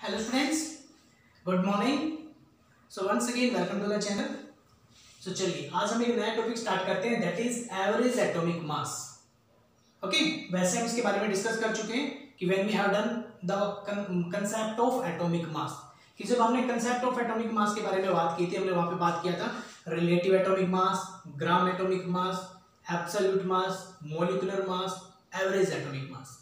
Hello students, good morning. So once again welcome to the channel. So चलिए आज हम एक नया टॉपिक स्टार्ट करते हैं, that is average atomic mass. Okay, वैसे हम इसके बारे में डिस्कस कर चुके हैं कि when we have done the concept of atomic mass, कि जब हमने कंसेप्ट ऑफ एटॉमिक मास के बारे में बात की थी, हमने वहां पे बात किया था relative atomic mass, gram atomic mass, absolute मास, मॉलिक्यूलर मास, एवरेज एटॉमिक मास.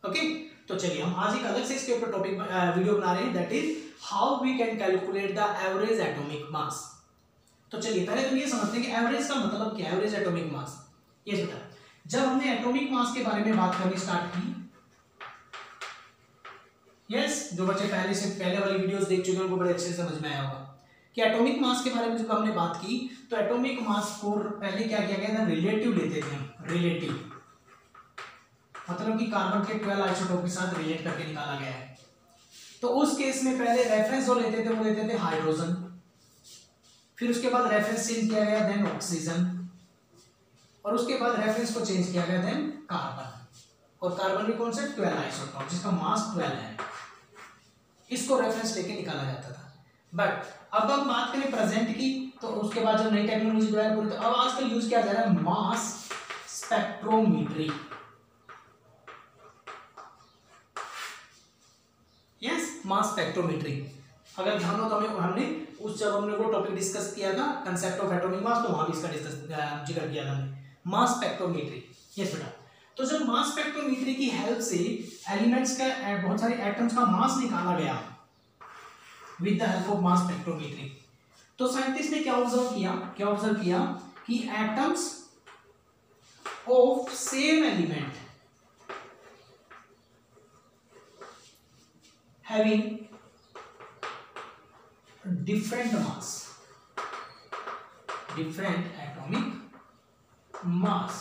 ओके, तो चलिए हम आज एक अलग से इसके ऊपर टॉपिक वीडियो बना रहे हैं, that is how we can calculate the average atomic mass. तो चलिए पहले तो ये समझते हैं कि एवरेज का मतलब क्या है. एवरेज एटॉमिक मास, ये बेटा जब हमने एटॉमिक मास के बारे में बात करनी स्टार्ट की, यस जो बच्चे पहले वाली वीडियोस देख चुके हैं उनको बड़े अच्छे से समझ में आया होगा कि एटॉमिक मास के बारे में जब हमने बात की तो एटॉमिक मास को पहले क्या किया गया था, रिलेटिव लेते थे हम. रिलेटिव मतलब कि कार्बन के 12 आइसोटोप के साथ रिलेट करके निकाला गया है. तो उस केस में पहले रेफरेंस जो लेते थे वो लेते थे हाइड्रोजन, फिर उसके बाद रेफरेंस चेंज किया गया देन ऑक्सीजन, और उसके बाद रेफरेंस को चेंज किया गया देन कार्बन. और कार्बन भी कौन सा 12 आइसोटोप जिसका मास 12 है, इसको रेफरेंस लेके निकाला जाता था. बट अब हम बात करें प्रेजेंट की, तो उसके बाद जब नई टेक्नोलॉजी डेवलप हुई तो अब आजकल यूज किया जा रहा है मास स्पेक्ट्रोमीट्री. यस, मास स्पेक्ट्रोमीट्री. अगर ध्यान हो तो हमने जब हमने वो टॉपिक डिस्कस किया था कंसेप्ट ऑफ एटॉमिक मास, तो वहां भी इसका जिक्र किया था हमने, मास स्पेक्ट्रोमीट्री. यस बेटा, तो जब मास स्पेक्ट्रोमीट्री की हेल्प से एलिमेंट्स का बहुत सारे एटम्स का मास निकाला गया with the help of mass spectrometry, तो साइंटिस्ट ने क्या ऑब्जर्व किया कि atoms of same element having different atomic mass.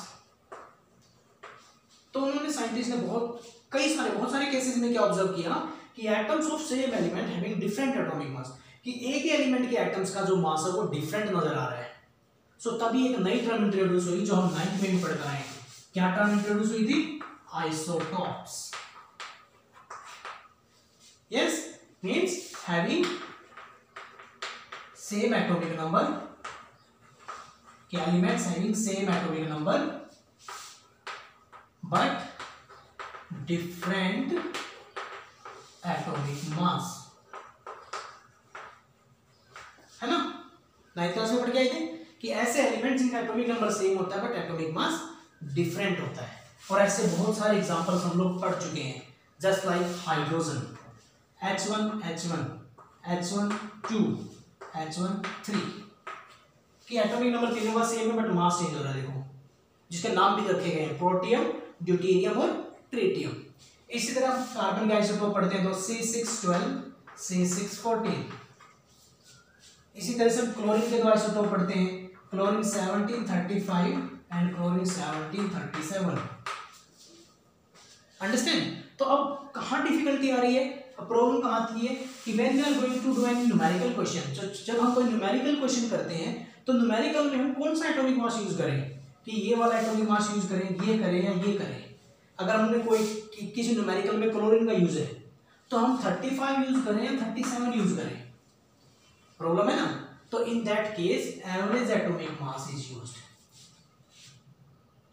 तो उन्होंने साइंटिस्ट ने बहुत सारे केसेस में क्या ऑब्जर्व किया कि atoms of same element having different atomic mass, कि एक ही एलिमेंट के एटम्स का जो मास है वो डिफरेंट नजर आ रहा है. सो तभी एक नई टर्म इंट्रोड्यूस हुई जो हम 9th में भी पढ़ कर आए. क्या टर्म इंट्रोड्यूस हुई थी? Isotopes. Yes, means having same atomic number, कि elements having same atomic number but different atomic mass. है ना, 9th क्लास में पढ़ के आए थे कि ऐसे एलिमेंट्स जिनका एटॉमिक नंबर सेम होता है बट एटॉमिक मास डिफरेंट होता है. और ऐसे बहुत सारे एग्जांपल्स हम लोग पढ़ चुके हैं, just like hydrogen H1 H1 H1 2 H1 3 कि एटॉमिक नंबर तीनों का सेम है बट मास चेंज हो रहा है. देखो जिसके नाम भी रखे गए हैं, प्रोटियम, ड्यूटेरियम और ट्रिटियम. इसी तरह कार्बन के आइसोटोप पढ़ते हैं तो C612 C614. इसी तरह से क्लोरीन के दो आइसोटोप पढ़ते हैं, क्लोरीन 1735 एंड क्लोरीन 1737. अंडरस्टैंड? तो अब कहाँ डिफिकल्टी आ रही है, प्रॉब्लम कहाँ आती है कि when we are going to do an numerical question. जब हम कोई न्यूमेरिकल क्वेश्चन करते हैं तो न्यूमेरिकल में हम कौन सा एटॉमिक मास यूज करें, कि ये वाला एटॉमिक मास यूज करें, ये करें या ये करें. अगर हमने कोई किसी न्यूमेरिकल में क्लोरीन का यूज है तो हम 35 यूज करें या 37 यूज करें, प्रॉब्लम है ना. तो in that case average atomic mass is used.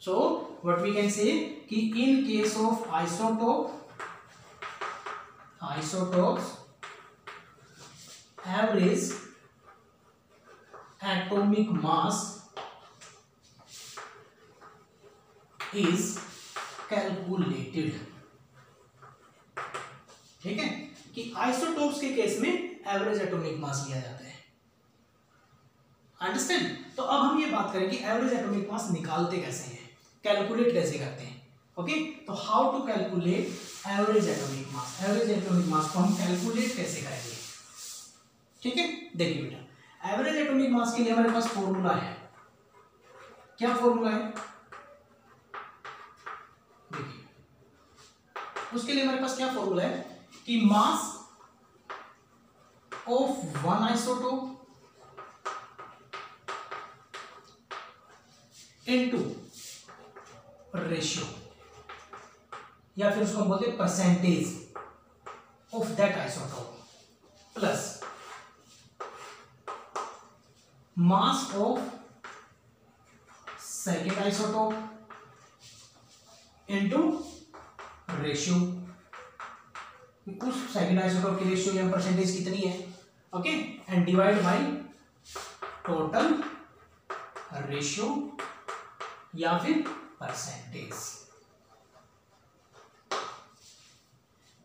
So what we can say कि in case of isotopes average atomic mass is calculated. ठीक है, कि आइसोटोप्स के केस में एवरेज एटॉमिक मास लिया जाता है. अंडरस्टैंड? तो अब हम ये बात करें कि एवरेज एटॉमिक मास निकालते कैसे हैं, कैलकुलेट कैसे करते हैं. ओके, तो how to calculate average atomic mass. Average atomic mass को हम कैलकुलेट कैसे करेंगे, ठीक है. देखिए बेटा, एवरेज एटॉमिक मास के लिए हमारे पास फॉर्मूला है. क्या फॉर्मूला है? देखिए, उसके लिए हमारे पास क्या फॉर्मूला है कि mass of one isotope into ratio, या फिर उसको हम बोलते हैं percentage of that isotope plus mass of second isotope into ratio, उस सेकंड आइसोटोप की रेशियो या परसेंटेज कितनी है, okay, and divide by total ratio या फिर परसेंटेज।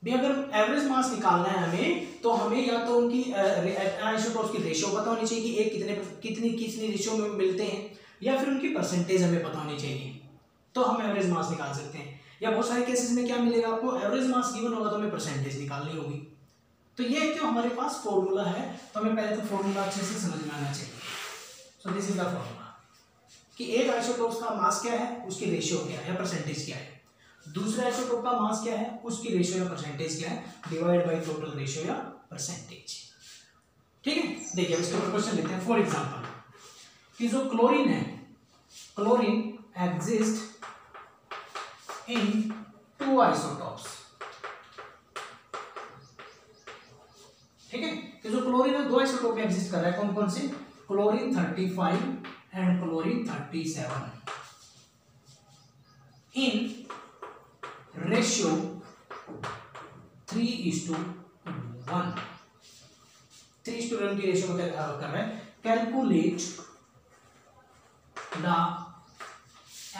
भी अगर एवरेज मास निकालना है हमें, तो हमें या तो उनकी आइसोटोप्स की रेशियो पता होनी चाहिए कि एक कितनी रेशियो में मिलते हैं, या फिर उनकी परसेंटेज हमें पता होनी चाहिए, तो हम एवरेज मास निकाल सकते हैं। या बहुत सारे केसेस में क्या मिलेगा आपको, एवरेज मास गिवन होगा तो हमें परसेंटेज निकालनी होगी। तो ये तो हमारे पास फॉर्मूला है, तो हमें पहले तो फॉर्मूला अच्छे से समझ में आना चाहिए। So this is the formula कि एक आइसोटोप का मास क्या है, उसकी रेशियो क्या है या परसेंटेज क्या है, दूसरे आइसोटोप का मास क्या है, उसकी रेशियो या परसेंटेज क्या है, डिवाइड बाय टोटल रेशियो या परसेंटेज। ठीक है, देखिए इसके ऊपर क्वेश्चन लेते हैं। फॉर एग्जांपल कि जो क्लोरीन है, chlorine exist in two isotopes, ठीक है, कि जो क्लोरीन है दो आइसोटोप में एग्जिस्ट कर रहा है, कौन कौन से, chlorine 35 and chlorine 37 in ratio 3:1, 3:1 की रेशियो कर रहा है। Calculate the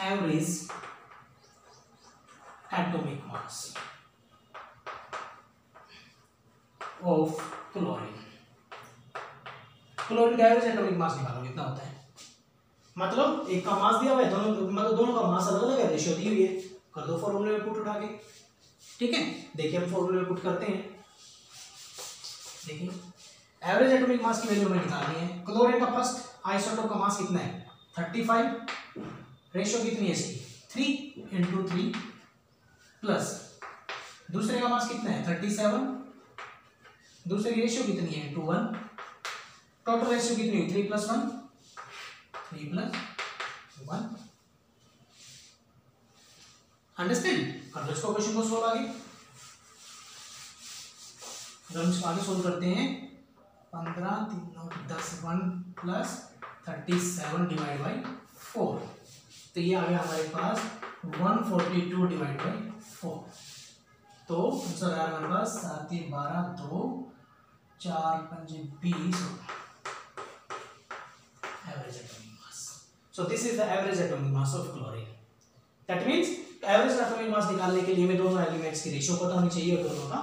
average atomic mass of chlorine. Chlorine का एवरेज एटॉमिक मास निकालो, कितना होता है, मतलब एक का मास दिया हुआ है, दोनों मतलब दोनों का मास अलग अलग है, रेशियो दी हुई है, कर दो फॉर्मूले में पुट उठा के। ठीक है, देखिए हम फॉर्मूले में पुट करते हैं। देखिए एवरेज एटॉमिक मास की वैल्यू हमें निकालनी है। क्लोरीन का फर्स्ट आइसोटोप का मास कितना है, 35, रेशियो कितनी है इसकी 3:3 प्लस दूसरे का मास कितना है 37, दूसरे की रेशियो कितनी है 2:1, टोटल रेशियो कितनी है 3+1, 3+1। अंडरस्टैंड, कर दो इसको, क्वेश्चन को सोल्व आगे। हम इसको आगे सोल्व करते हैं। 15 3 10 1 प्लस 37 डिवाइड बाई 4, तो ये आ गया हमारे पास 142 डिवाइड बाई 4। तो आंसर आया हमारे पास 7 3 12 2 4 5 20 average atomic mass. So this is the average atomic mass of chlorine. That means average atomic मास निकालने के लिए हमें दोनों एलिमेंट्स की रेशियो पता होनी चाहिए और दोनों का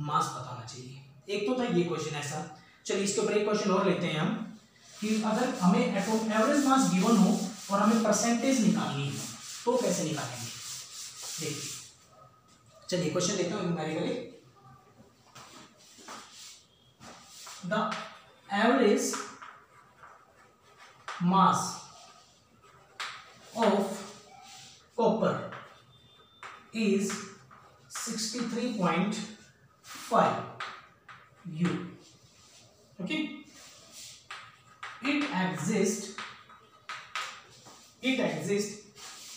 मास पता होना चाहिए। एक तो था ये क्वेश्चन ऐसा। चलिए इसके ऊपर एक क्वेश्चन और लेते हैं हम कि अगर हमें एवरेज मास गिवन हो और हमें परसेंटेज निकालनी हो तो कैसे निकालेंगे। देखिए चलिए क्वेश्चन लेते हैं numerically. The average mass of copper is 63.5 U. Okay, it exists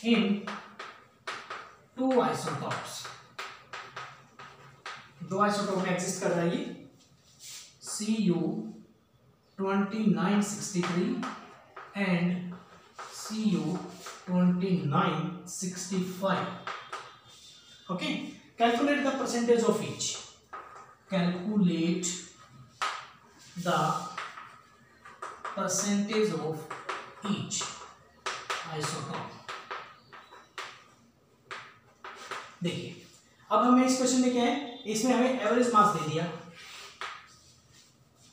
in two isotopes। दो आइसोटोप में एग्जिस्ट कर रहा है ये, Cu2963 and Cu2965। okay, calculate the percentage of each, calculate the percentage of each isotope। देखिए अब हमें इस क्वेश्चन में क्या है, इसमें हमें एवरेज मास दे दिया,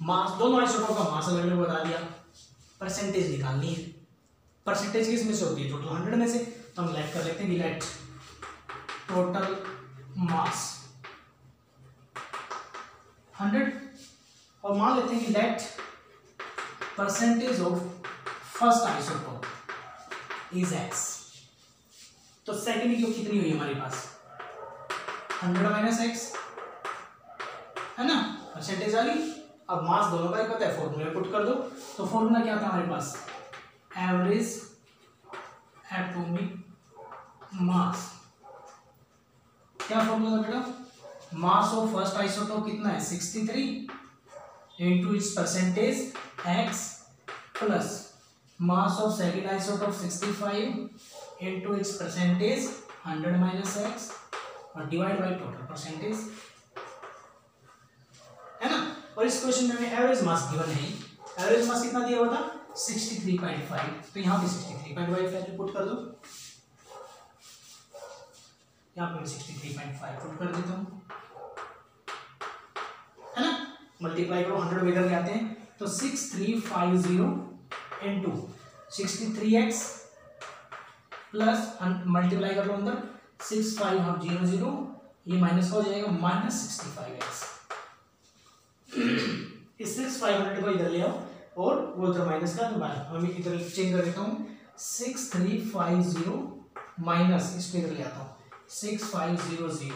मास दोनों आइसोटोप का मास अलग अलग बता दिया, परसेंटेज निकालनी है। परसेंटेज किस में से होती है, टोटल 100 में से, तो हम लेट कर लेते हैं, लेट टोटल मास 100 और मान लेते हैं कि let percentage of first isotope is x। तो सेकंड की कितनी हुई हमारे पास 100 - x है ना, परसेंटेज आ गई। अब मास दोनों का ही पता है, फॉर्मूले में पुट कर दो। तो फॉर्मूला क्या था हमारे पास, एवरेज एटॉमिक मास, क्या फॉर्मूला था बेटा, मास ऑफ फर्स्ट आइसोटोप कितना है 63 into its percentage x plus mass of second isotope 65 into its percentage 100 minus x और डिवाइड बाई टोटल परसेंटेज, है ना। और इस क्वेश्चन में एवरेज मास गिवन है, एवरेज मास कितना दिया हुआ था 63.5, तो यहाँ पे 63.5 वैल्यू पुट कर दो, यहाँ पे 63.5 पुट कर देता हूँ, है ना। मल्टीप्लाई करो 100 इधर ले आते हैं तो 6350 इंटू 63x प्लस मल्टीप्लाई कर लो अंदर 6500, ये माइनस का हो जाएगा माइनस 65x। इस 6500 को इधर ले आओ और वो उधर माइनस का, तो मैं इधर चेंज कर देता हूँ 6350 माइनस, इसको इधर ले आता हूँ 6500,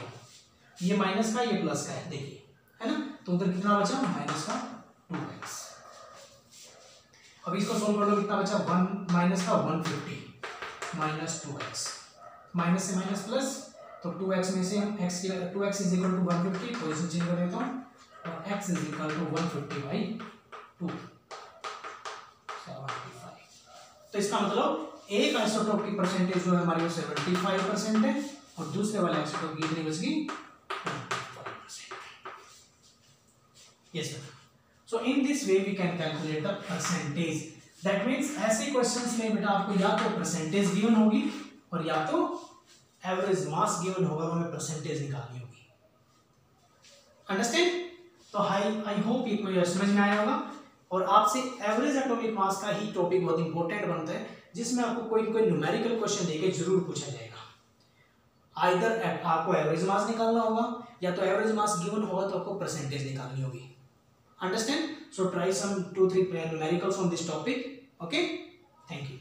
ये माइनस का ये प्लस का है, देखिए, है ना। तो उधर कितना बचा माइनस का 2x। अब इसको सोल्व कर लो, कितना बचा 1 माइनस का 150 माइनस 2x, माइनस से माइनस प्लस, तो 2x में से हम x की 2x is equal to 150, position change कर देता हूँ और x is equal to 150 by 2 75। तो इसका मतलब एक आइसोटोप की परसेंटेज जो है हमारी वो 75% है और दूसरे वाले आइसोटोप की कितनी बच गई 25%। Yes sir. So in this way we can calculate the percentage. That means ऐसे क्वेश्चंस में बेटा आपको या तो परसेंटेज गिवन होगी और या तो एवरेज मास गिवन होगा, हमें परसेंटेज निकालनी होगी। अंडरस्टैंड? तो आई होप ये कोई समझ में आया होगा। और आपसे एवरेज एटॉमिक मास का ही टॉपिक बहुत इंपॉर्टेंट बनता है, जिसमें आपको कोई न्यूमेरिकल क्वेश्चन देके जरूर पूछा जाएगा। आइदर आपको एवरेज मास निकालना होगा या तो एवरेज मास गिवन होगा तो आपको परसेंटेज निकालनी होगी। Understand? So try some 2-3 numericals on this topic. Okay? Thank you.